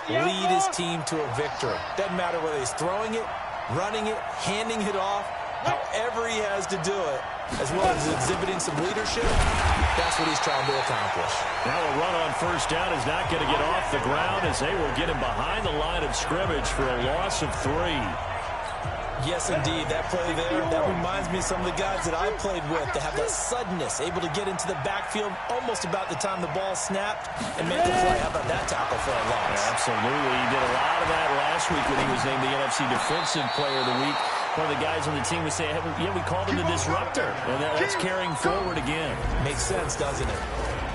lead his team to a victory. Doesn't matter whether he's throwing it, running it, handing it off, however he has to do it, as well as exhibiting some leadership, that's what he's trying to accomplish. Now a run on first down is not going to get off the ground as they will get him behind the line of scrimmage for a loss of 3. Yes, indeed. That play there, that reminds me of some of the guys that I played with that have that suddenness, able to get into the backfield almost about the time the ball snapped and make a play. How about that tackle for a loss? Absolutely. He did a lot of that last week when he was named the NFC Defensive Player of the Week. One of the guys on the team would say, yeah, we called him the disruptor. And that's carrying forward again. Makes sense, doesn't it?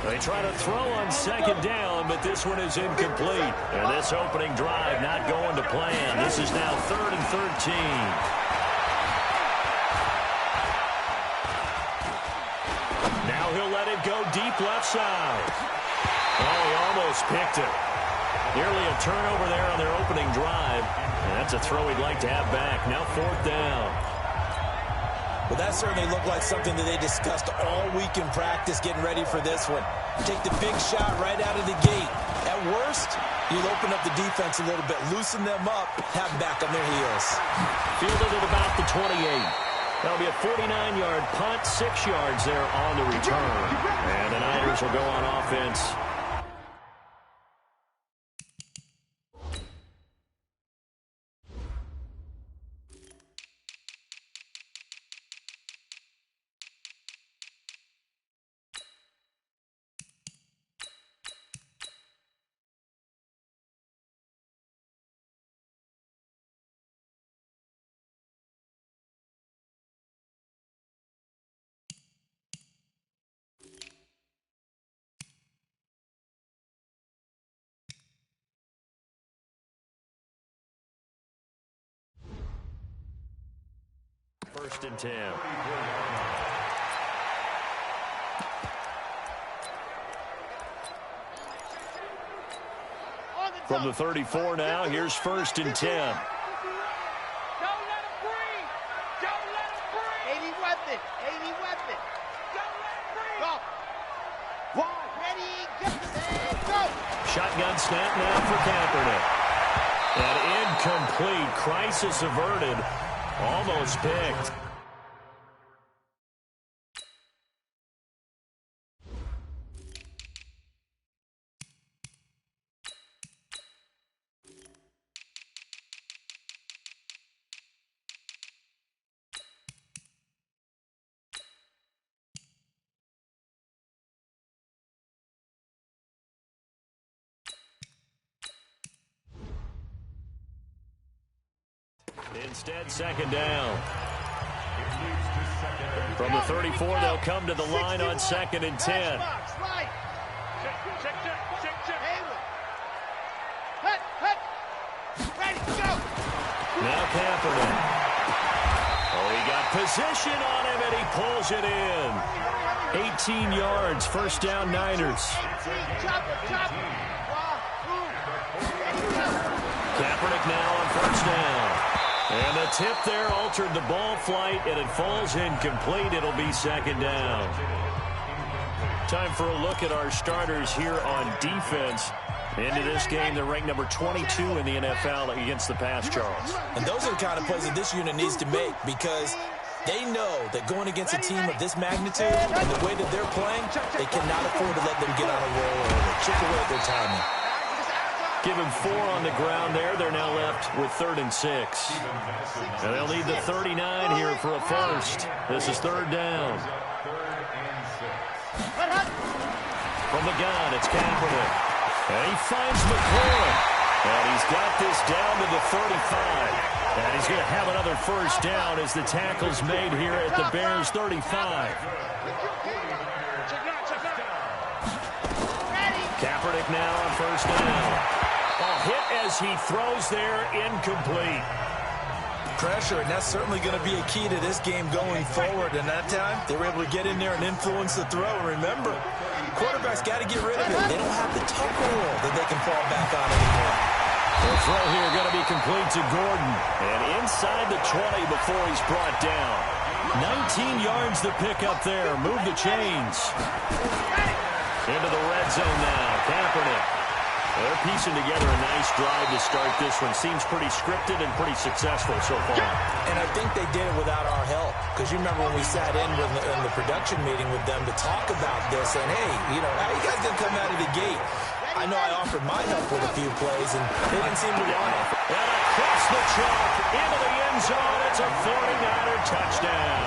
They try to throw on second down, but this one is incomplete. And this opening drive not going to plan. This is now 3rd and 13. Now he'll let it go deep left side. Oh, he almost picked it. Nearly a turnover there on their opening drive. And that's a throw he'd like to have back. Now 4th down. Well, that certainly looked like something that they discussed all week in practice getting ready for this one. Take the big shot right out of the gate. At worst, you'll open up the defense a little bit, loosen them up, have them back on their heels. Fielded at about the 28. That'll be a 49-yard punt, 6 yards there on the return. And the Niners will go on offense. First and 10. From the 34 now, here's 1st and 10. Don't let him breathe. Don't let him breathe. 80 weapon. 80 weapon. Don't let him breathe. Go. 1, ready, go. And go. Shotgun snap now for Kaepernick. And incomplete. Crisis averted. Almost picked. Instead, 2nd down. From the 34, they'll come to the line on 2nd and 10. Now Kaepernick. Oh, he got position on him, and he pulls it in. 18 yards, 1st down Niners. Kaepernick now on 1st down. And the tip there altered the ball flight, and it falls incomplete. It'll be 2nd down. Time for a look at our starters here on defense. Into this game, they're ranked number 22 in the NFL against the pass, Charles. And those are the kind of plays that this unit needs to make, because they know that going against a team of this magnitude and the way that they're playing, they cannot afford to let them get on a roll or chip away at their timing. Give him 4 on the ground there. They're now left with 3rd and 6. And they'll need the 39 here for a first. This is 3rd down. From the gun, it's Kaepernick. And he finds McLaurin. And he's got this down to the 35. And he's going to have another first down as the tackle's made here at the Bears' 35. Kaepernick now on 1st down. Hit as he throws there, incomplete. Pressure, and that's certainly going to be a key to this game going forward. And that time, they were able to get in there and influence the throw. And remember, quarterbacks got to get rid of it. They don't have the tucker roll that they can fall back on anymore. The throw here going to be complete to Gordon. And inside the 20 before he's brought down. 19 yards to pick up there. Move the chains. Into the red zone now. Kaepernick. They're piecing together a nice drive to start this one. Seems pretty scripted and pretty successful so far. And I think they did it without our help. Because you remember when we sat in the production meeting with them to talk about this, and hey, you know, how you guys going to come out of the gate? I know I offered my help with a few plays, and they didn't seem to want it. And across the chalk, into the end zone, it's a 49er touchdown.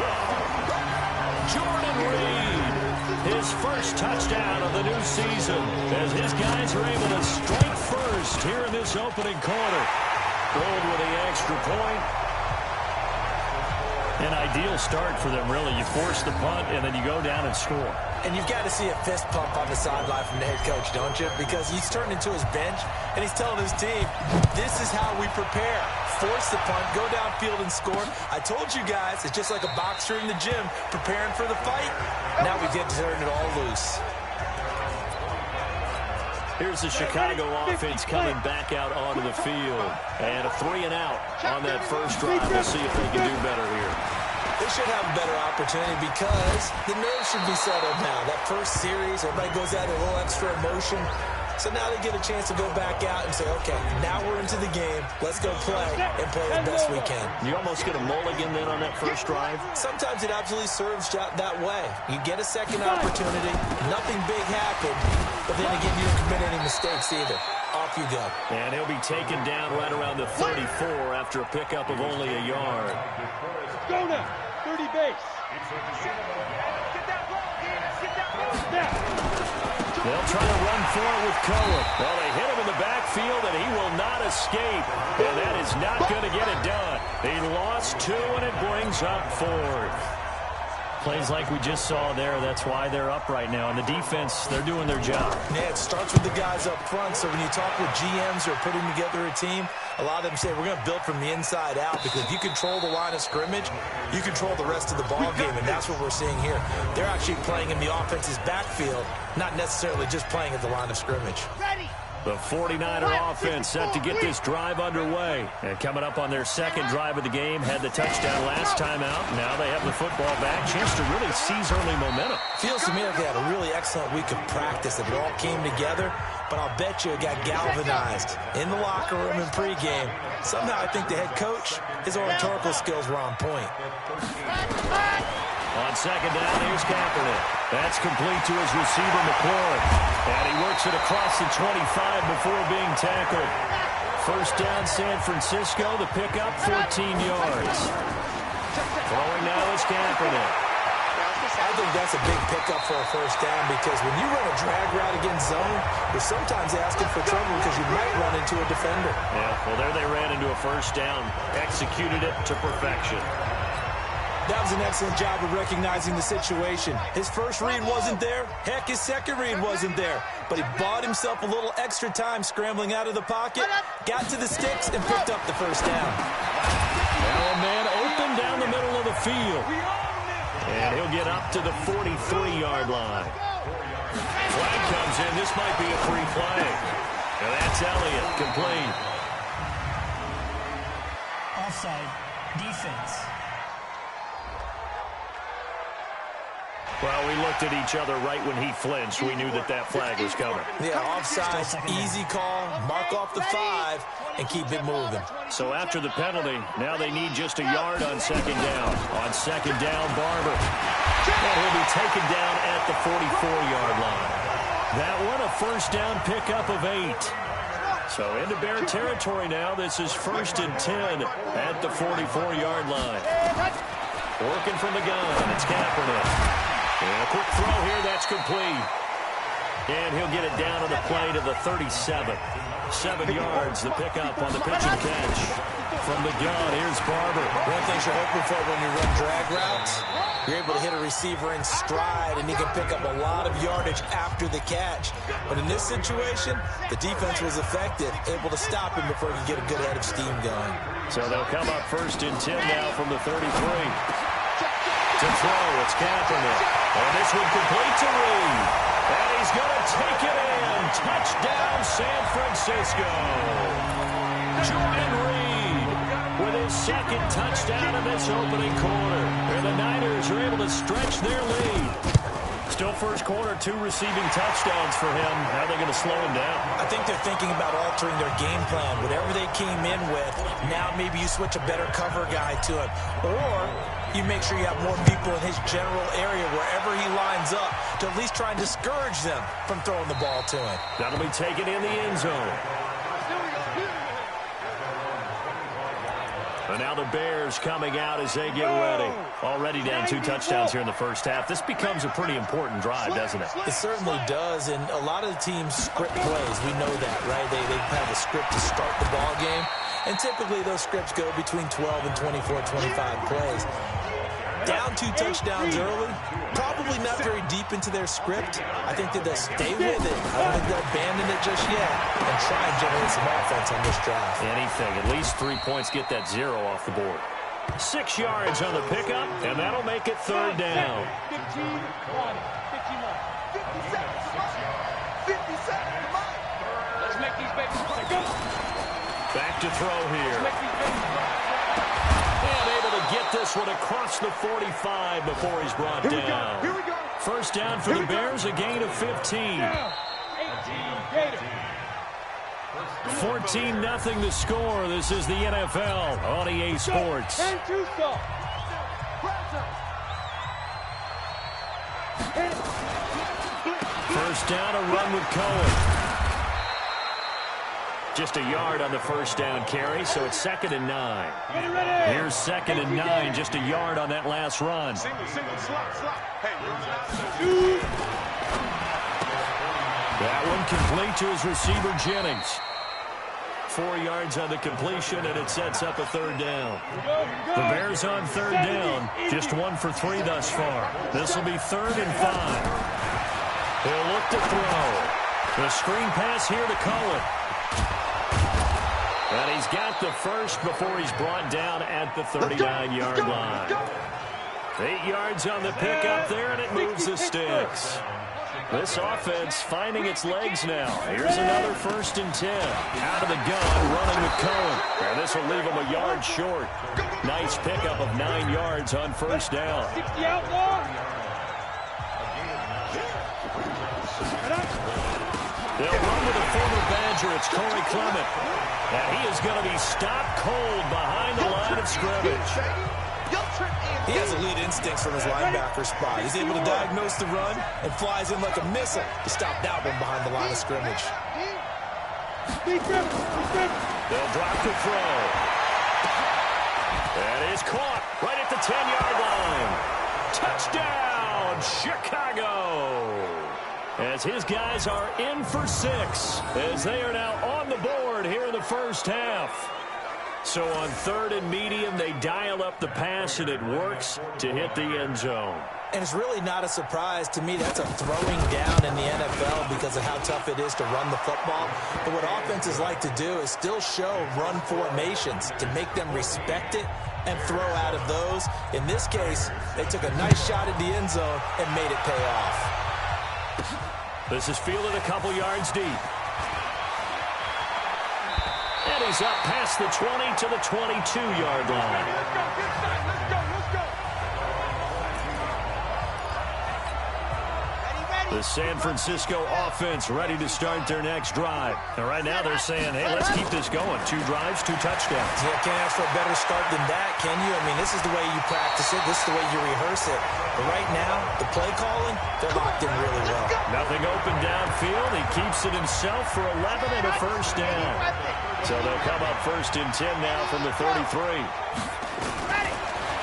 Jordan Reed, his first touchdown of the new season, as his guys are able to strike first here in this opening quarter. Gold with the extra point. An ideal start for them, really. You force the punt, and then you go down and score. And you've got to see a fist pump on the sideline from the head coach, don't you? Because he's turned into his bench, and he's telling his team, this is how we prepare. Force the punt, go downfield and score. I told you guys, it's just like a boxer in the gym preparing for the fight. Now we get to turn it all loose. Here's the Chicago offense coming back out onto the field. And a 3-and-out on that first drive. We'll see if they can do better here. They should have a better opportunity because the nerves should be settled now. That first series, everybody goes out a little extra emotion. So now they get a chance to go back out and say, okay, now we're into the game. Let's go play and play as best we can. You almost get a mulligan then on that first drive? Sometimes it absolutely serves that way. You get a second opportunity. Nothing big happened. But then again, you don't commit any mistakes either. Off you go. And he'll be taken down right around the 34 after a pickup of only a yard. Go now. 30 base. Get that ball, get that ball. They'll try to run for it with Cohen. Well, they hit him in the backfield, and he will not escape. And that is not going to get it done. He lost 2, and it brings up 4th. Plays like we just saw there. That's why they're up right now. And the defense, they're doing their job. Yeah, it starts with the guys up front. So when you talk with GMs who are putting together a team, a lot of them say we're going to build from the inside out because if you control the line of scrimmage, you control the rest of the ball game, and that's what we're seeing here. They're actually playing in the offense's backfield, not necessarily just playing at the line of scrimmage. The 49er offense set to get this drive underway. And coming up on their second drive of the game, had the touchdown last time out. Now they have the football back. Chance to really seize early momentum. Feels to me like they had a really excellent week of practice. It all came together, but I'll bet you it got galvanized in the locker room in pregame. Somehow I think the head coach, his oratorical skills were on point. On second down, here's Kaepernick. That's complete to his receiver, McLaurin. And he works it across the 25 before being tackled. First down, San Francisco. The pickup, 14 yards. Throwing now is Kaepernick. I think that's a big pickup for a first down because when you run a drag route against zone, you're sometimes asking for trouble because you might run into a defender. Yeah, well, there they ran into a first down. Executed it to perfection. That was an excellent job of recognizing the situation. His first read wasn't there. Heck, his second read wasn't there. But he bought himself a little extra time scrambling out of the pocket, got to the sticks, and picked up the first down. Now a man open down the middle of the field. And he'll get up to the 43-yard line. Flag comes in. This might be a free play. And that's Elliott, complete. Offside, defense. Well, we looked at each other right when he flinched. We knew that that flag was coming. Yeah, offside, easy call, mark off the 5, and keep it moving. So after the penalty, now they need just a yard on second down. On second down, Barber. And he'll be taken down at the 44-yard line. That one, a first down pickup of 8. So into Bear territory now. This is 1st and 10 at the 44-yard line. Working from the gun, it's Kaepernick. And a quick throw here, that's complete. And he'll get it down on the play to the 37. 7 yards, the pickup on the pitch and catch. From the gun, here's Barber. One thing you're hoping for when you run drag routes, you're able to hit a receiver in stride, and he can pick up a lot of yardage after the catch. But in this situation, the defense was effective, able to stop him before he could get a good head of steam going. So they'll come up 1st and 10 now from the 33. To throw, it's Kaepernick. And this one complete to Reed. And he's going to take it in. Touchdown, San Francisco. Jordan Reed with his second touchdown of this opening quarter. And the Niners are able to stretch their lead. Still first quarter, 2 receiving touchdowns for him. How are they going to slow him down? I think they're thinking about altering their game plan. Whatever they came in with, now maybe you switch a better cover guy to him. Or you make sure you have more people in his general area wherever he lines up to at least try and discourage them from throwing the ball to him. That'll be taken in the end zone. And now the Bears coming out as they get ready. Already down 2 touchdowns here in the first half. This becomes a pretty important drive, doesn't it? It certainly does, and a lot of the teams script plays. We know that, right? They have a script to start the ball game, and typically those scripts go between 12 and 24, 25 plays. Down 2 touchdowns early, probably not very deep into their script. I think that they'll stay with it. I don't think they'll abandon it just yet and try and generate some offense on this drive. Anything. At least 3 points, get that 0 off the board. 6 yards on the pickup, and that'll make it 3rd down. 15 seconds. 50 seconds. Come on. Let's make these babies play. Go. Back to throw here. Let's make these babies play. And able to get this one across the 45 before he's brought down. Here we go. First down for the Bears, a gain of 15. 18 Gator. 14-0 the score. This is the NFL on EA Sports. And 2 stop. First down, a run with Cohen. Just a yard on the first down carry, so it's 2nd and 9. Here's 2nd and 9, just a yard on that last run. Single, slot. Hey, that one complete to his receiver, Jennings. 4 yards on the completion, and it sets up a 3rd down. The Bears on 3rd down, just 1 for 3 thus far. This will be 3rd and 5. He'll look to throw. The screen pass here to Cohen. And he's got the first before he's brought down at the 39-yard line. 8 yards on the pickup there, and it moves the sticks. This offense finding its legs now. Here's another 1st and 10. Out of the gun, running with Cohen. And this will leave him a yard short. Nice pickup of 9 yards on first down. 60 outlaw. They'll run with a former Badger. It's Corey Clement. And he is going to be stopped cold behind the line of scrimmage. He has elite instincts from his linebacker spot. He's able to diagnose the run and flies in like a missile to stop that one behind the line of scrimmage. They'll drop the throw. That is caught right at the 10-yard line. Touchdown, Chicago! As his guys are in for 6, as they are now on the board here in the first half. So on 3rd and medium, they dial up the pass, and it works to hit the end zone. And it's really not a surprise to me. That's a throwing down in the NFL because of how tough it is to run the football. But what offenses like to do is still show run formations to make them respect it and throw out of those. In this case, they took a nice shot at the end zone and made it pay off. This is fielded a couple yards deep. And he's up past the 20 to the 22-yard line. Let's go. The San Francisco offense ready to start their next drive. And right now they're saying, hey, let's keep this going. 2 drives, 2 touchdowns. Yeah, can't ask for a better start than that, can you? I mean, this is the way you practice it. This is the way you rehearse it. But right now, the play calling, they're locked in really well. Nothing open downfield. He keeps it himself for 11 and a first down. So they'll come up 1st and 10 now from the 33.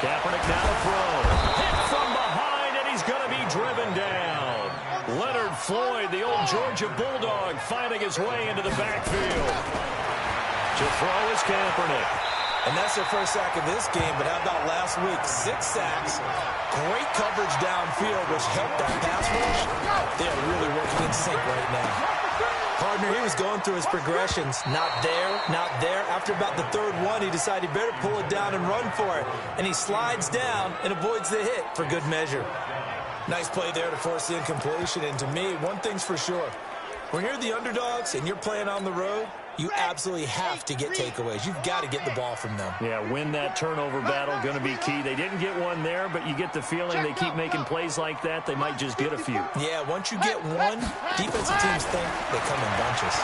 Kaepernick now to throw. Hit from behind, and he's going to be driven down. Leonard Floyd, the old Georgia Bulldog, finding his way into the backfield. To throw is Kaepernick. And that's their first sack of this game, but how about last week? 6 sacks, great coverage downfield, which helped that pass rush. They are really working in sync right now. Partner, he was going through his progressions. Not there, not there. After about the 3rd one, he decided he better pull it down and run for it. And he slides down and avoids the hit for good measure. Nice play there to force the incompletion. And to me, one thing's for sure. When you're the underdogs and you're playing on the road, you absolutely have to get takeaways. You've got to get the ball from them. Yeah, win that turnover battle, going to be key. They didn't get one there, but you get the feeling they keep making plays like that, they might just get a few. Yeah, once you get one, defensive teams think they come in bunches.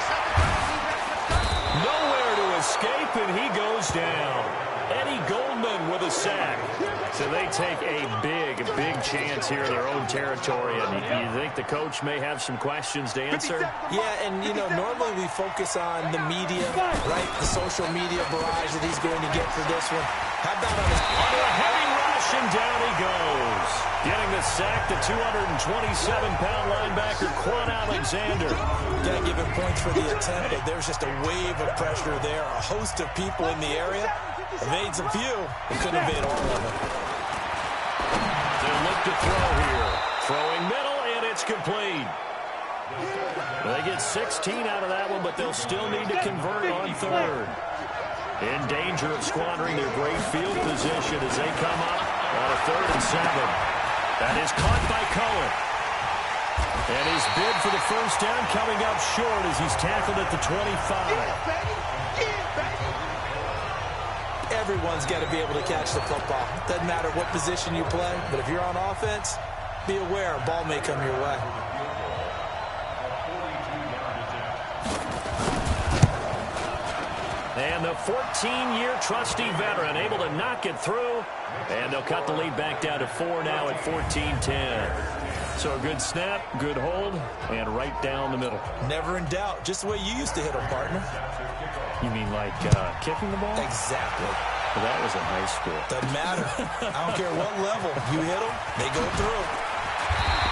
Nowhere to escape, and he goes down. Eddie Goldman with a sack. So they take a big chance here in their own territory. And you think the coach may have some questions to answer? Yeah, and, you know, normally we focus on the media, right? The social media barrage that he's going to get for this one. How about on his... Under a heavy rush, and down he goes. Getting the sack, the 227-pound linebacker, Quan Alexander. Got to give him points for the attempt, but there's just a wave of pressure there. A host of people in the area. Evades a few, but couldn't evade all of them. They'll look to throw here. Throwing middle, and it's complete. They get 16 out of that one, but they'll still need to convert on third. In danger of squandering their great field position as they come up on a 3rd and 7. That is caught by Cohen. And his bid for the first down coming up short as he's tackled at the 25. Everyone's got to be able to catch the football. Doesn't matter what position you play, but if you're on offense, be aware a ball may come your way. And the 14-year trusty veteran able to knock it through. And they'll cut the lead back down to 4 now at 14-10. So a good snap, good hold, and right down the middle. Never in doubt. Just the way you used to hit them, partner. You mean like kicking the ball? Exactly. Well, that was in high school. Doesn't matter. I don't care what level. You hit them, they go through.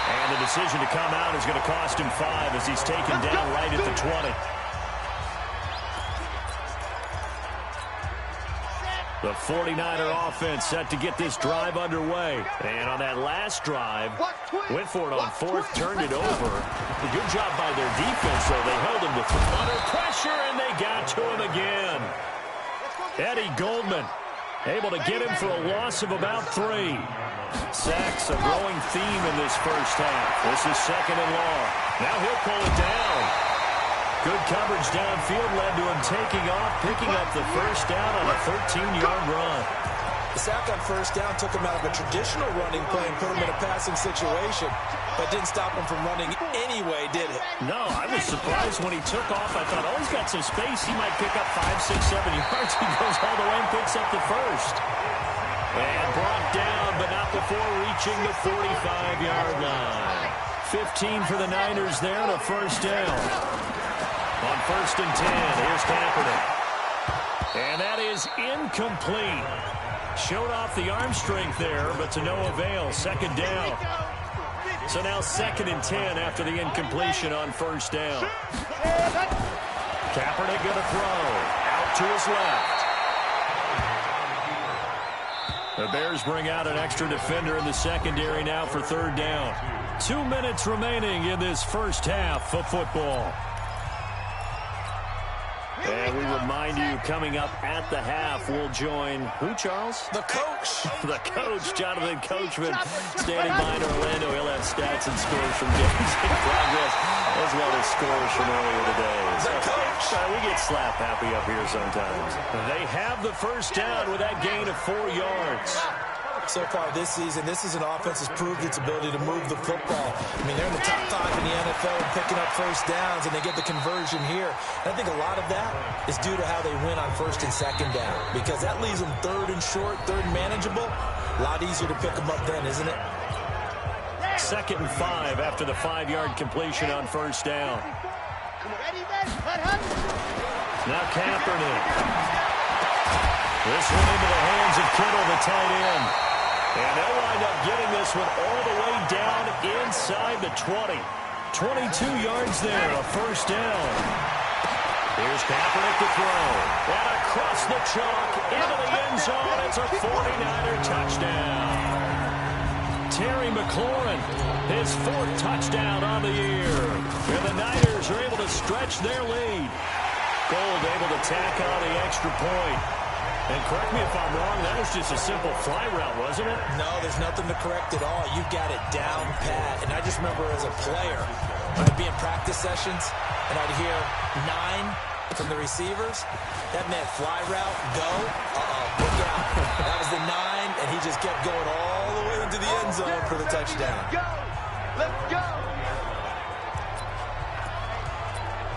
And the decision to come out is going to cost him 5 as he's taken down right at the 20. The 49er offense set to get this drive underway. And on that last drive, went for it on 4th, turned it over. A good job by their defense, though. They held him to under pressure, and they got to him again. Eddie Goldman able to get him for a loss of about 3. Sacks a growing theme in this first half. This is 2nd and long. Now he'll pull it down. Good coverage downfield led to him taking off, picking up the first down on a 13-yard run. The sack on first down took him out of a traditional running play and put him in a passing situation, but didn't stop him from running anyway, did it? No, I was surprised when he took off. I thought, oh, he's got some space. He might pick up 5, 6, 7 yards. He goes all the way and picks up the first. And brought down, but not before reaching the 45-yard line. 15 for the Niners there and a first down. On 1st and 10, here's Kaepernick. And that is incomplete. Showed off the arm strength there, but to no avail. 2nd down. So now 2nd and 10 after the incompletion on 1st down. Kaepernick going to throw. Out to his left. The Bears bring out an extra defender in the secondary now for 3rd down. 2 minutes remaining in this first half of football. And we remind you, coming up at the half, we'll join who, Charles? The coach. The coach, Jonathan Coachman, standing by in Orlando. He'll have stats and scores from games in progress, as well as scores from earlier today. The coach. We get slap happy up here sometimes. They have the first down with that gain of 4 yards. So far this season, this is an offense that's proved its ability to move the football. I mean, they're in the top 5 in the NFL and picking up first downs, and they get the conversion here. And I think a lot of that is due to how they win on 1st and 2nd down, because that leaves them 3rd and short, 3rd and manageable. A lot easier to pick them up then, isn't it? 2nd and 5 after the 5-yard completion on 1st down. Now Kaepernick. This one into the hands of Kittle, the tight end. And they'll wind up getting this one all the way down inside the 20. 22 yards there, a first down. Here's Kaepernick to throw. And across the chalk, into the end zone. It's a 49er touchdown. Terry McLaurin, his 4th touchdown on the year. And the Niners are able to stretch their lead. Gold able to tack on the extra point. And correct me if I'm wrong, that was just a simple fly route, wasn't it? No, there's nothing to correct at all. You've got it down pat. And I just remember as a player, I'd be in practice sessions, and I'd hear 9, from the receivers. That meant fly route, go. Look out. That was the 9, and he just kept going all the way into the end zone for the touchdown. Let's go.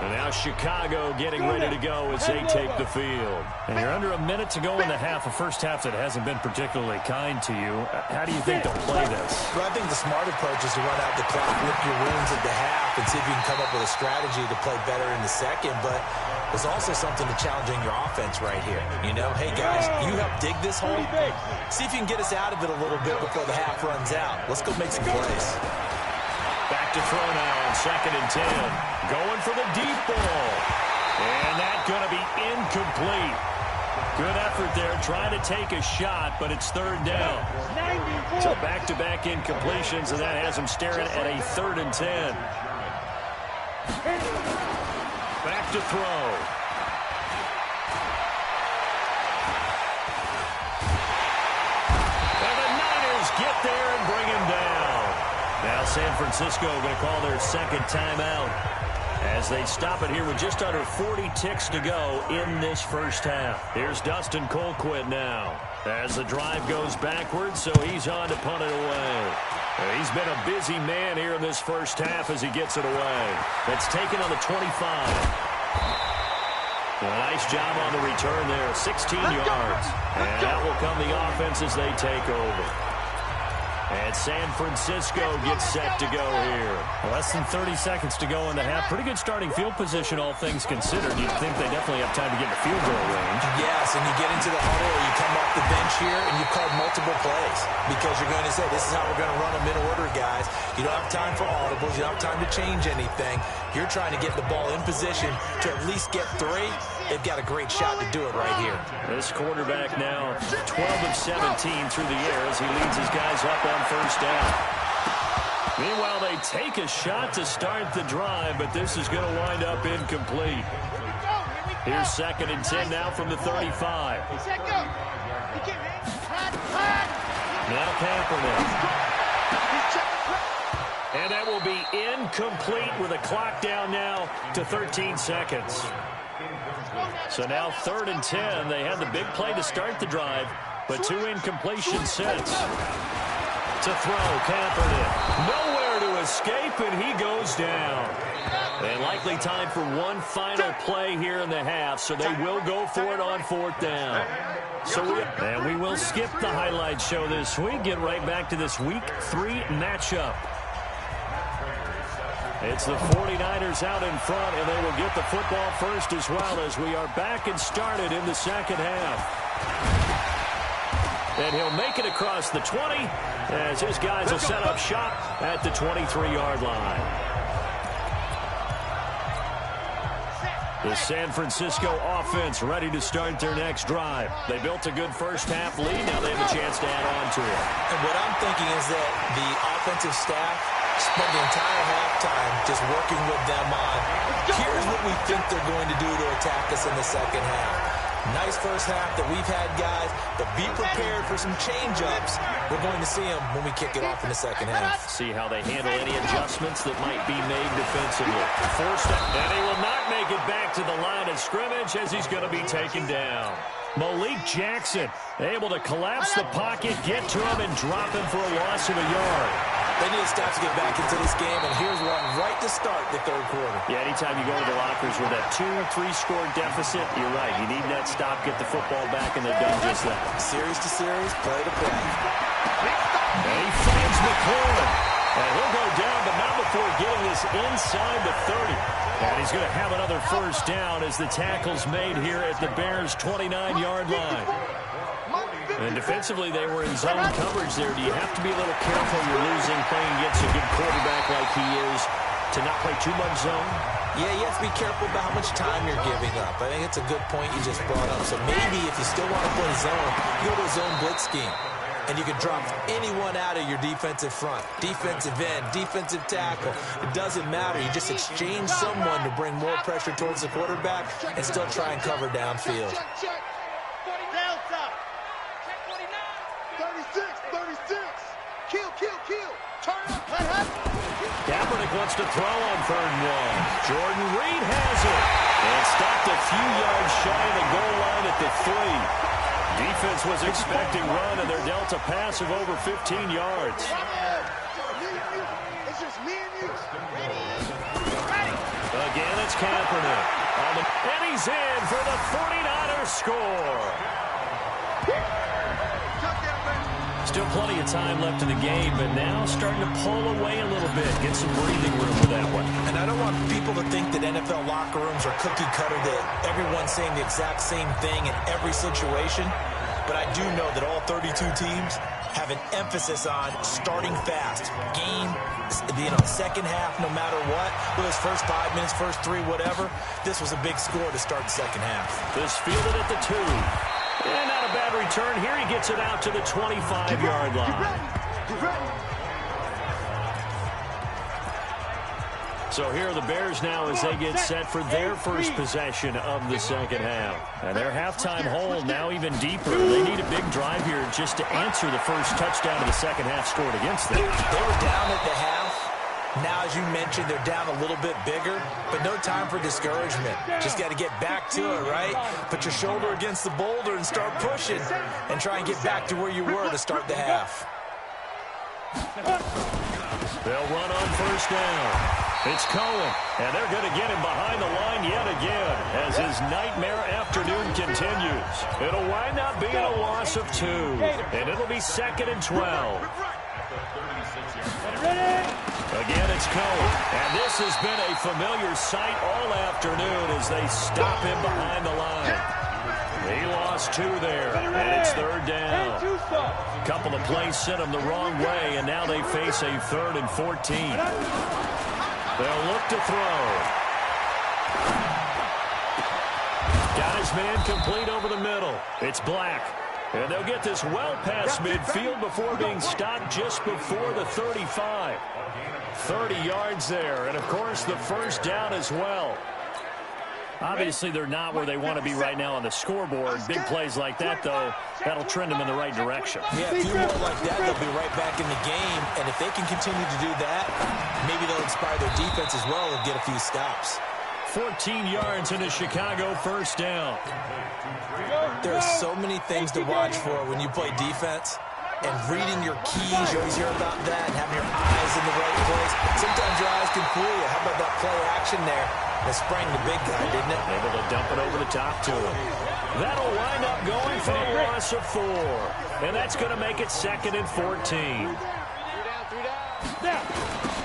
And now Chicago getting ready to go as they take the field. And you're under a minute to go in the half, a first half that hasn't been particularly kind to you. How do you think they'll play this? Well, I think the smart approach is to run out the clock, lick your wounds at the half, and see if you can come up with a strategy to play better in the second. But there's also something to challenging your offense right here. You know, hey, guys, you help dig this hole. See if you can get us out of it a little bit before the half runs out. Let's go make some plays. Back to throw now on 2nd and 10. Going for the deep ball. And that's going to be incomplete. Good effort there, trying to take a shot, but it's 3rd down. So back-to-back incompletions, and that has him staring at a 3rd and 10. Back to throw. And the Niners get there and bring him down. Now San Francisco going to call their 2nd timeout as they stop it here with just under 40 ticks to go in this first half. Here's Dustin Colquitt now as the drive goes backwards, so he's on to punt it away. He's been a busy man here in this first half as he gets it away. That's taken on the 25. A nice job on the return there, 16 yards. And that will come the offense as they take over. And San Francisco gets set to go here. Less than 30 seconds to go in the half. Pretty good starting field position, all things considered. You'd think they definitely have time to get in the field goal range. Yes, and you get into the huddle or you come off the bench here and you've called multiple plays because you're going to say, this is how we're going to run them in order, guys. You don't have time for audibles. You don't have time to change anything. You're trying to get the ball in position to at least get 3. They've got a great shot to do it right here. This quarterback now 12 of 17 through the air as he leads his guys up on 1st down. Meanwhile, they take a shot to start the drive, but this is going to wind up incomplete. Here's 2nd and 10 now from the 35. Now Kaepernick. And that will be incomplete with a clock down now to 13 seconds. So now 3rd and 10. They had the big play to start the drive, but 2 incompletions since. To throw, Kaepernick. Nowhere to escape, and he goes down. And likely time for one final play here in the half, so they will go for it on 4th down. And we will skip the highlight show this week. Get right back to this Week 3 matchup. It's the 49ers out in front, and they will get the football first as well as we are back and started in the second half. And he'll make it across the 20 as his guys will set up shop at the 23-yard line. The San Francisco offense ready to start their next drive. They built a good first half lead. Now they have a chance to add on to it. And what I'm thinking is that the offensive staff spent the entire halftime just working with them on, here's what we think they're going to do to attack us in the second half. Nice first half that we've had, guys, but be prepared for some change-ups. We're going to see them when we kick it off in the second half. See how they handle any adjustments that might be made defensively. Forced up, and he will not make it back to the line of scrimmage as he's going to be taken down. Malik Jackson able to collapse the pocket, get to him, and drop him for a loss of a yard. They need to stop to get back into this game, and here's one right to start the third quarter. Yeah, anytime you go to the lockers with that 2-3 score deficit, you're right. You need that stop, get the football back, and they've done just that. Series to series, play to play. And he finds McLaurin. And he'll go down, but not before getting this inside the 30. And he's going to have another first down as the tackle's made here at the Bears' 29-yard line. And defensively, they were in zone coverage there. Do you have to be a little careful you're losing playing against a good quarterback like he is to not play too much zone? Yeah, you have to be careful about how much time you're giving up. I think it's a good point you just brought up. So maybe if you still want to play zone, you go to a zone blitz scheme. And you can drop anyone out of your defensive front. Defensive end, defensive tackle. It doesn't matter. You just exchange someone to bring more pressure towards the quarterback and still try and cover downfield. 36. Kill. Turn up. Kaepernick wants to throw on 3rd and 1. Jordan Reed has it. And stopped a few yards shy of the goal line at the 3. Defense was expecting run, and they're dealt a pass of over 15 yards. It's just me and you. Ready? Again, it's Kaepernick. And he's in for the 49ers score. Still plenty of time left in the game, but now starting to pull away a little bit. Get some breathing room with that one. And I don't want people to think that NFL locker rooms are cookie cutter, that everyone's saying the exact same thing in every situation. But I do know that all 32 teams have an emphasis on starting fast. Game, second half, no matter what. Those first 5 minutes, first 3, whatever. This was a big score to start the second half. This fielded at the 2. And not a bad return. Here he gets it out to the 25-yard line. So here are the Bears now as they get set for their first possession of the second half. And their halftime hole now even deeper. They need a big drive here just to answer the first touchdown of the second half scored against them. They were down at the half. Now, as you mentioned, they're down a little bit bigger, but no time for discouragement. Just got to get back to it, right? Put your shoulder against the boulder and start pushing and try and get back to where you were to start the half. They'll run on first down. It's Cohen, and they're going to get him behind the line yet again as his nightmare afternoon continues. It'll wind up being a loss of 2, and it'll be 2nd and 12. Again, it's Cohen, and this has been a familiar sight all afternoon as they stop him behind the line. He lost 2 there, and it's 3rd down. A couple of plays sent him the wrong way, and now they face a 3rd and 14. They'll look to throw. Got his man complete over the middle. It's Black. And they'll get this well past midfield before being stopped just before the 35. 30 yards there, and of course the first down as well. Obviously they're not where they want to be right now on the scoreboard. Big plays like that, though, that'll trend them in the right direction. Yeah, a few more like that, they'll be right back in the game. And if they can continue to do that, maybe they'll inspire their defense as well and get a few stops. 14 yards in a Chicago first down. There are so many things to watch for when you play defense. And reading your keys, you always hear about that, and having your eyes in the right place. Sometimes your eyes can fool you. How about that play action there? That sprang the big guy, didn't it? Able to dump it over the top to him. That'll wind up going for a loss of 4. And that's going to make it 2nd and 14.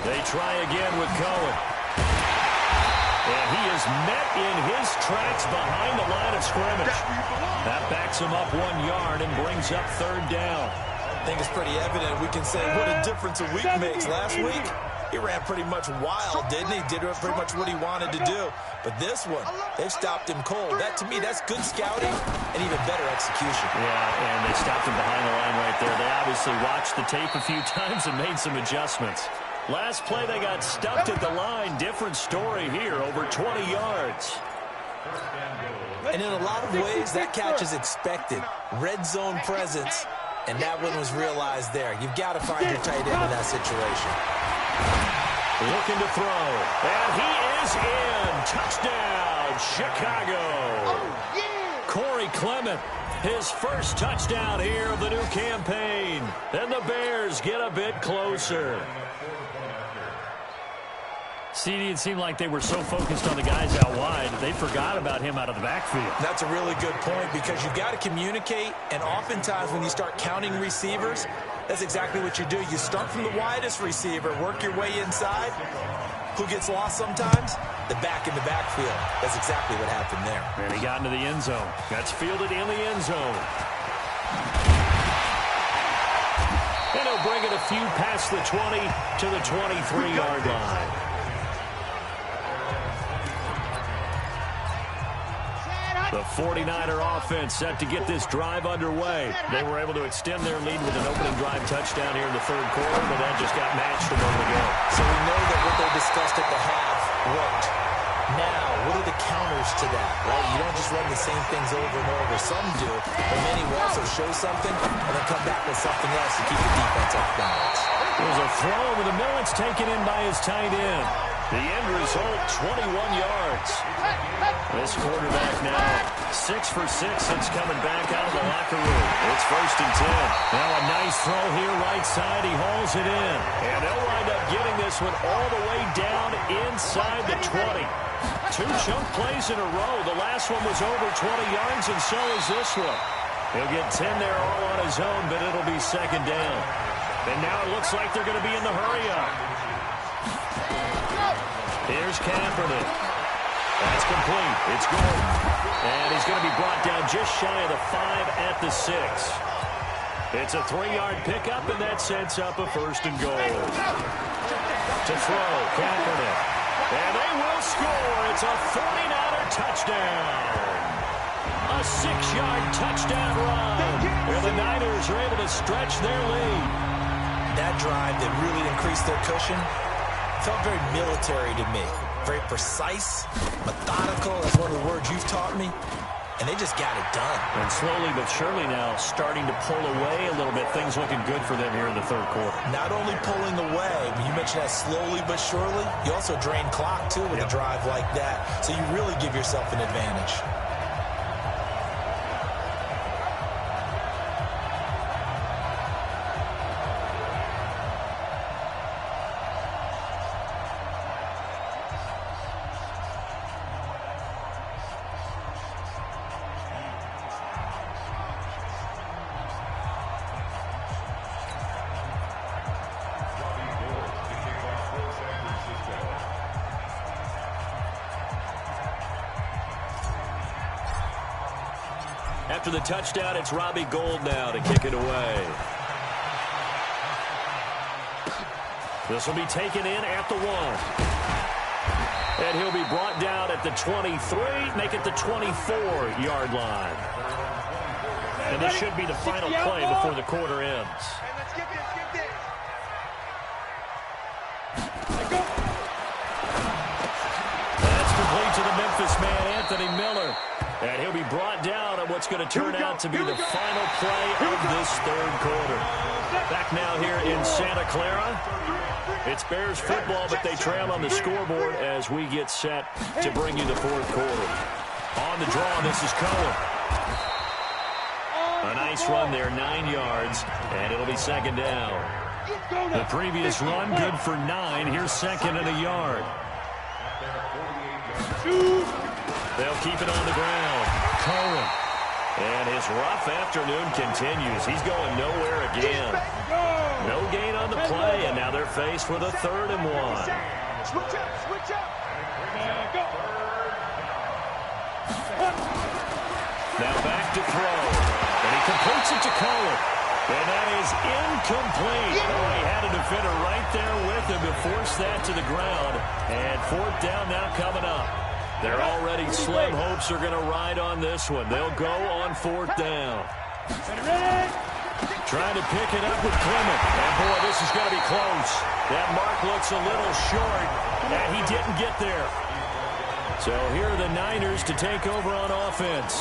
They try again with Cohen. And he is met in his tracks behind the line of scrimmage. That backs him up 1 yard and brings up 3rd down. I think it's pretty evident. We can say what a difference a week makes. Last week, he ran pretty much wild, didn't he? Did pretty much what he wanted to do. But this one, they've stopped him cold. That, to me, that's good scouting and even better execution. Yeah, and they stopped him behind the line right there. They obviously watched the tape a few times and made some adjustments. Last play, they got stuffed at the line. Different story here, over 20 yards. And in a lot of ways, that catch is expected. Red zone presence. And that one was realized there. You've got to find your tight end in that situation. Looking to throw. And he is in. Touchdown, Chicago. Oh, yeah. Corey Clement, his first touchdown here of the new campaign. And the Bears get a bit closer. CD, it seemed like they were so focused on the guys out wide, they forgot about him out of the backfield. That's a really good point because you've got to communicate, and oftentimes when you start counting receivers, that's exactly what you do. You start from the widest receiver, work your way inside. Who gets lost sometimes? The back in the backfield. That's exactly what happened there. And he got into the end zone. That's fielded in the end zone. And he'll bring it a few past the 20 to the 23-yard line. The 49er offense set to get this drive underway. They were able to extend their lead with an opening drive touchdown here in the 3rd quarter, but that just got matched a moment ago. So we know that what they discussed at the half worked. Now, what are the counters to that, right? You don't just run the same things over and over. Some do, but many will also show something and then come back with something else to keep the defense off balance. There's a throw over the middle. It's taken in by his tight end. The end result, 21 yards. This quarterback now 6 for 6 since coming back out of the locker room. It's 1st and 10. Now a nice throw here right side. He hauls it in. And they'll wind up getting this one all the way down inside the 20. 2 chunk plays in a row. The last one was over 20 yards, and so is this one. He'll get 10 there all on his own, but it'll be 2nd down. And now it looks like they're going to be in the hurry-up. Here's Kaepernick. That's complete. It's Gordon. And he's going to be brought down just shy of the 5 at the 6. It's a 3-yard pickup, and that sets up a 1st and goal. To throw, Kaepernick. And they will score. It's a 49er touchdown. A 6-yard touchdown run. And the Niners are able to stretch their lead. That drive that really increased their cushion felt very military to me. Very precise, methodical. That's one of the words you've taught me. And they just got it done. And slowly but surely now starting to pull away a little bit. Things looking good for them here in the 3rd quarter. Not only pulling away, when you mentioned that slowly but surely, you also drain clock, too, with a drive like that. So you really give yourself an advantage. After the touchdown, it's Robbie Gould now to kick it away. This will be taken in at the 1. And he'll be brought down at the 23, make it the 24-yard line. And this should be the final play before the quarter ends. That's complete to the Memphis man, Anthony Miller. And he'll be brought down on what's going to turn out to be the final play of this 3rd quarter. Back now here in Santa Clara. It's Bears football, but they trail on the scoreboard as we get set to bring you the 4th quarter. On the draw, this is Cohen. A nice run there, 9 yards, and it'll be 2nd down. The previous run, good for 9. Here's 2nd and a yard. They'll keep it on the ground. Cohen. And his rough afternoon continues. He's going nowhere again. No gain on the play, and now they're faced with a 3rd and 1. Switch up. Now back to throw. And he completes it to Cohen. And that is incomplete. Oh, he had a defender right there with him to force that to the ground. And 4th down now coming up. Their already slim hopes are going to ride on this one. They'll go on 4th down. Trying to pick it up with Clement. And, boy, this is going to be close. That mark looks a little short, and he didn't get there. So here are the Niners to take over on offense.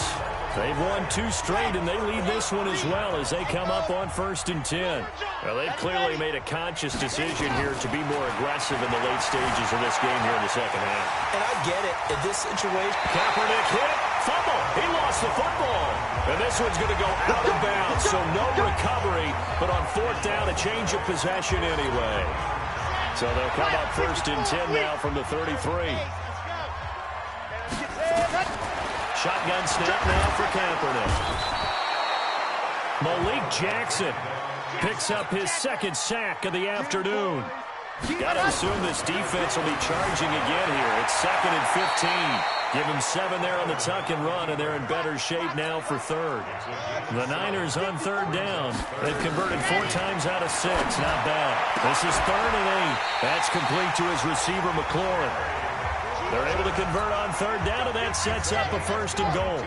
They've won 2 straight, and they lead this one as well as they come up on 1st and 10. Well, they've clearly made a conscious decision here to be more aggressive in the late stages of this game here in the 2nd half. And I get it. In this situation, Kaepernick hit. Fumble. He lost the football. And this one's going to go out of bounds, so no recovery. But on 4th down, a change of possession anyway. So they'll come up 1st and 10 now from the 33. Shotgun snap now for Kaepernick. Malik Jackson picks up his 2nd sack of the afternoon. Got to assume this defense will be charging again here. It's 2nd and 15. Give them 7 there on the tuck and run, and they're in better shape now for 3rd. The Niners on 3rd down. They've converted 4 times out of 6. Not bad. This is 3rd and 8. That's complete to his receiver, McLaurin. They're able to convert on 3rd down, and that sets up a 1st and goal.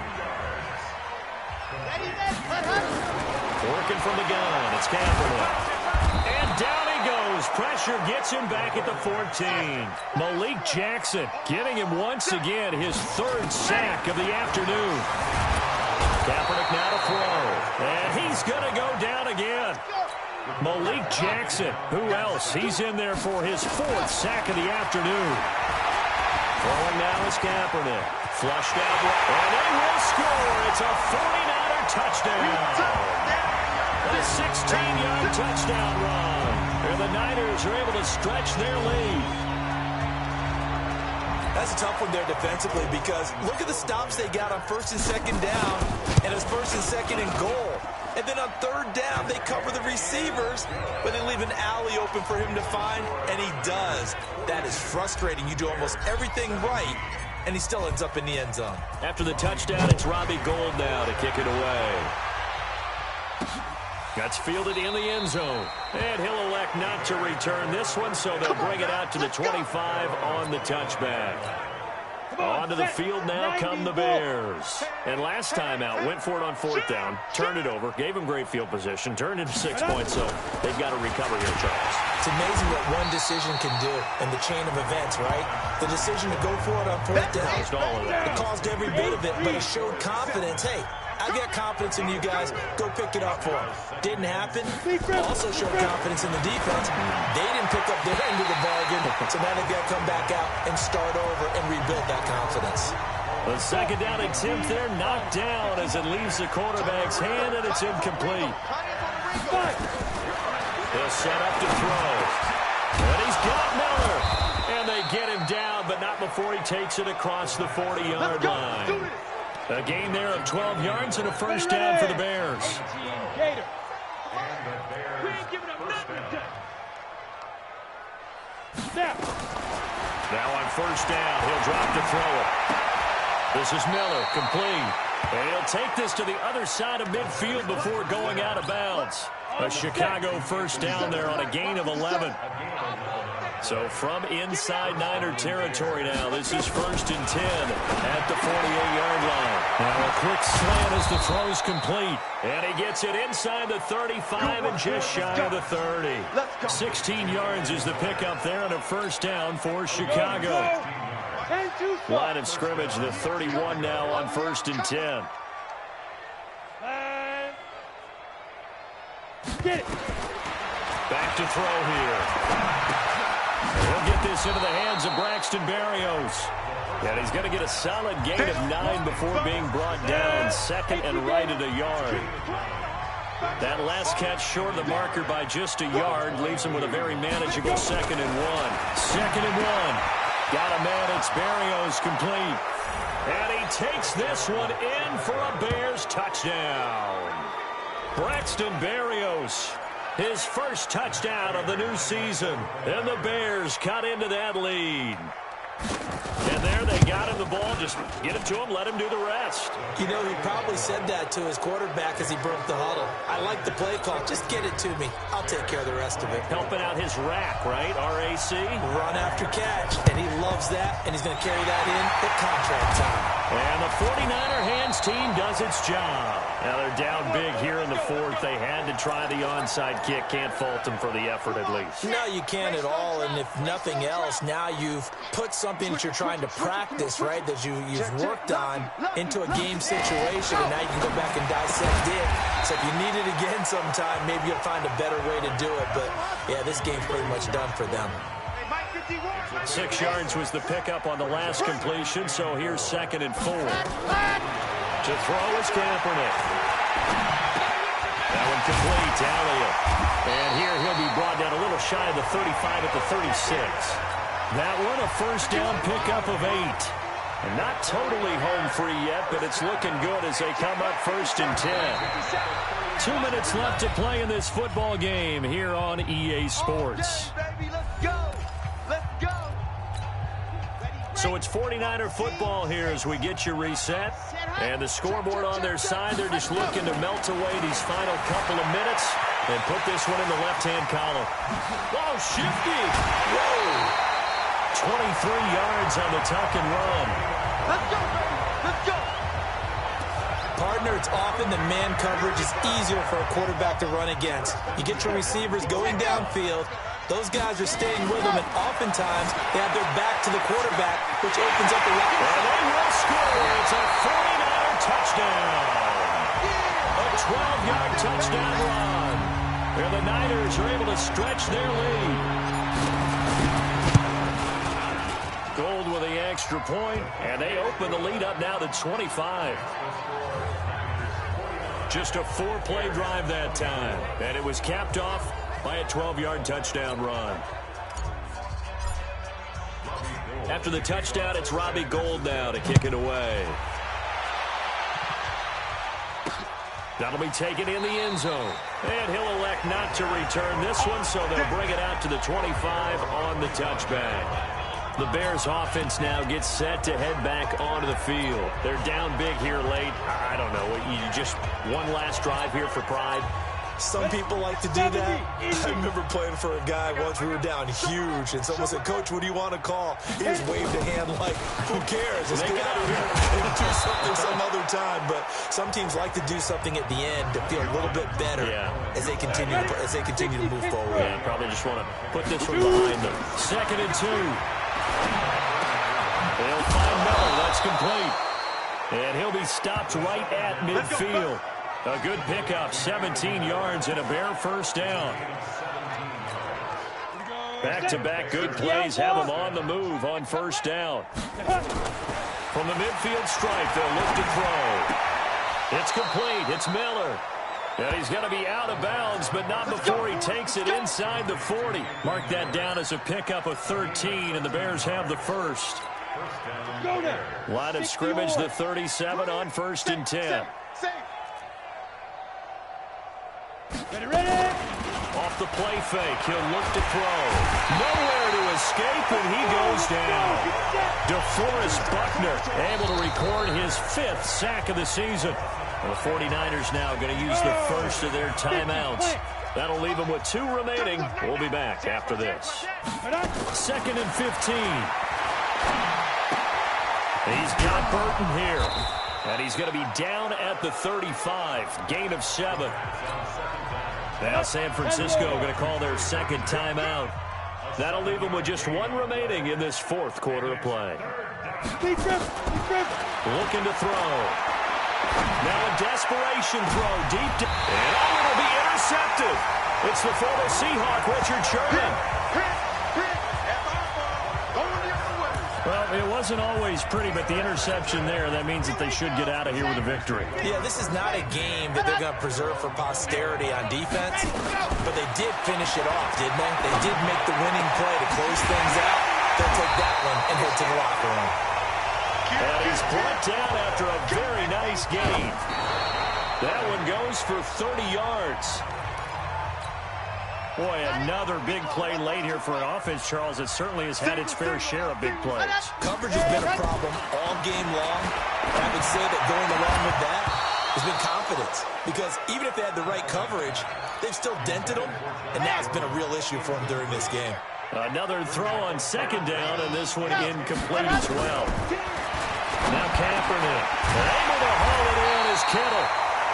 Working from the gun. It's Kaepernick. And down he goes. Pressure gets him back at the 14. Malik Jackson getting him once again his 3rd sack of the afternoon. Kaepernick now to throw. And he's going to go down again. Malik Jackson. Who else? He's in there for his 4th sack of the afternoon. Throwing now is Kaepernick. Flushed out, and they will score. It's a 49er touchdown. A 16-yard touchdown run. And the Niners are able to stretch their lead. That's a tough one there defensively because look at the stops they got on 1st and 2nd down, and it's 1st and 2nd and goal. And then on 3rd down, they cover the receivers, but they leave an alley open for him to find, and he does. That is frustrating. You do almost everything right, and he still ends up in the end zone. After the touchdown, it's Robbie Gould now to kick it away. That's fielded in the end zone. And he'll elect not to return this one, so they'll bring it out to the 25 on the touchback. Onto the field now come the Bears. And last time out, went for it on 4th down, turned it over, gave him great field position, turned into 6 points, so they've got to recover here, Charles. It's amazing what one decision can do in the chain of events, right? The decision to go for it on 4th down. Caused all of that. It caused every bit of it, but it showed confidence. Hey, I got confidence in you guys. Go pick it up for them. Didn't happen. Also showed confidence in the defense. They didn't pick up their end of the bargain, so now they've got to come back out and start over and rebuild that confidence. The 2nd down attempt there knocked down as it leaves the quarterback's hand, and it's incomplete. He'll set up to throw. And he's got Miller. And they get him down, but not before he takes it across the 40-yard line. A gain there of 12 yards and a 1st down for the Bears. Now on 1st down, he'll drop to throw it. This is Miller, complete. And he'll take this to the other side of midfield before going out of bounds. A Chicago 1st down there on a gain of 11. So from inside Niner territory now, this is 1st and 10 at the 48-yard line. Now a quick slant as the throw's complete. And he gets it inside the 35 and just shy of the 30. 16 yards is the pickup there on a 1st down for Chicago. Line of scrimmage, the 31 now on 1st and 10. Get it. Back to throw here. He'll get this into the hands of Braxton Berrios. And he's going to get a solid gain of 9 before being brought down. 2nd and right at a yard. That last catch short of the marker by just a yard leaves him with a very manageable 2nd and 1. 2nd and 1. Got a man, it's Berrios complete. And he takes this one in for a Bears touchdown. Braxton Berrios, his 1st touchdown of the new season. And the Bears cut into that lead. And there they got him the ball. Just get it to him, let him do the rest. You know, he probably said that to his quarterback as he broke the huddle. I like the play call. Just get it to me. I'll take care of the rest of it. Helping out his rack, right? RAC. Run after catch. And he loves that, and he's going to carry that in at contract time. And the 49er hands team does its job. Now they're down big here in the 4th. They had to try the onside kick. Can't fault them for the effort at least. No, you can't at all. And if nothing else, now you've put something that you're trying to practice, right, that you've worked on into a game situation, and now you can go back and dissect it. So if you need it again sometime, maybe you'll find a better way to do it. But, yeah, this game's pretty much done for them. 6 yards was the pickup on the last completion, so here's 2nd and 4. To throw is Kaepernick. That one complete to Elliott. And here he'll be brought down a little shy of the 35 at the 36. That one a 1st down pickup of 8. And not totally home free yet, but it's looking good as they come up 1st and 10. 2 minutes left to play in this football game here on EA Sports. So it's 49er football here as we get you reset. And the scoreboard on their side, they're just looking to melt away these final couple of minutes and put this one in the left-hand column. Oh, shifty! Whoa! 23 yards on the tuck and run. Let's go, baby! Let's go! Partner, it's often the man coverage is easier for a quarterback to run against. You get your receivers going downfield. Those guys are staying with them, and oftentimes they have their back to the quarterback, which opens up the left. And they will score. It's a 49er touchdown. A 12-yard touchdown run. And the Niners are able to stretch their lead. Gold with the extra point, and they open the lead up now to 25. Just a 4-play drive that time, and it was capped off by a 12-yard touchdown run. After the touchdown, it's Robbie Gould now to kick it away. That'll be taken in the end zone. And he'll elect not to return this one, so they'll bring it out to the 25 on the touchback. The Bears offense now gets set to head back onto the field. They're down big here late. I don't know. You just one last drive here for pride. Some people like to do that. I remember playing for a guy once. We were down huge, and someone said, "Coach, what do you want to call?" He just waved a hand like, "Who cares? Let's get out of here and do something some other time." But some teams like to do something at the end to feel a little bit better as they continue to move forward. Yeah, probably just want to put this one behind them. 2nd and 2. They'll find Miller. That's complete. And he'll be stopped right at midfield. A good pickup, 17 yards and a Bear first down. Back-to-back good plays have them on the move on first down. From the midfield stripe, they'll look to throw. It's complete. It's Miller. And he's going to be out of bounds, but not before he takes it inside the 40. Mark that down as a pickup of 13, and the Bears have the first. Line of scrimmage, the 37 on 1st and 10. Off the play fake, he'll look to throw. Nowhere to escape, and he goes down. DeForest Buckner able to record his 5th sack of the season. The 49ers now going to use the first of their timeouts. That'll leave them with 2 remaining. We'll be back after this. 2nd and 15. He's got Burton here. And he's going to be down at the 35. Gain of 7. Now San Francisco going to call their 2nd timeout. That'll leave them with just 1 remaining in this 4th quarter of play. Looking to throw. Now a desperation throw deep down. And it'll be intercepted. It's the former Seahawk, Richard Sherman. Well, it wasn't always pretty, but the interception there, that means that they should get out of here with a victory. Yeah, this is not a game that they're going to preserve for posterity on defense, but they did finish it off, didn't they? They did make the winning play to close things out. They'll take that one and head to the locker room. And he's brought down after a very nice gain. That one goes for 30 yards. Boy, another big play late here for an offense, Charles. It certainly has had its fair share of big plays. Coverage has been a problem all game long. I would say that going along with that has been confidence. Because even if they had the right coverage, they've still dented them. And now it's been a real issue for them during this game. Another throw on 2nd down, and this one incomplete as well. Now Kaepernick able to haul it in as Kittle.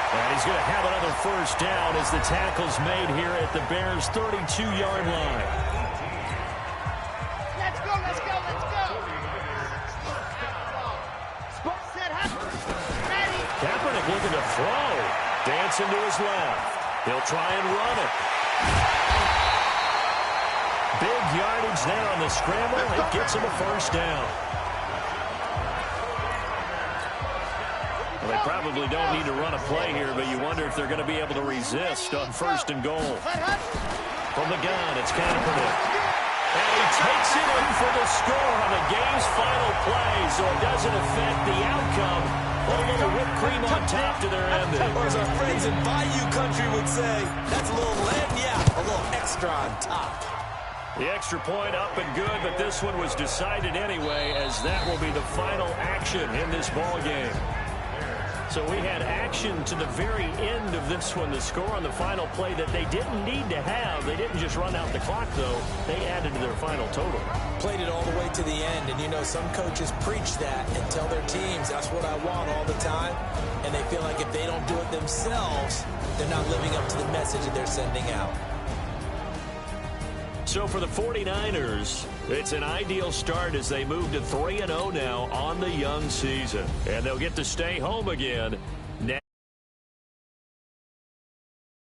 And he's going to have another first down as the tackle's made here at the Bears' 32-yard line. Let's go, let's go, let's go. Kaepernick looking to throw. Dancing to his left. He'll try and run it. Big yardage there on the scramble. It gets him a first down. Well, they probably don't need to run a play here, but you wonder if they're going to be able to resist on 1st and goal. From the gun, it's Kaepernick. And he takes it in for the score on the game's final play, so it doesn't affect the outcome. But a little whipped cream on top to their ending. Or as our friends in Bayou Country would say, that's a little a little extra on top. The extra point up and good, but this one was decided anyway, as that will be the final action in this ball game. So we had action to the very end of this one, the score on the final play that they didn't need to have. They didn't just run out the clock, though. They added to their final total. Played it all the way to the end, and you know some coaches preach that and tell their teams, that's what I want all the time, and they feel like if they don't do it themselves, they're not living up to the message that they're sending out. So for the 49ers, it's an ideal start as they move to 3-0 now on the young season. And they'll get to stay home again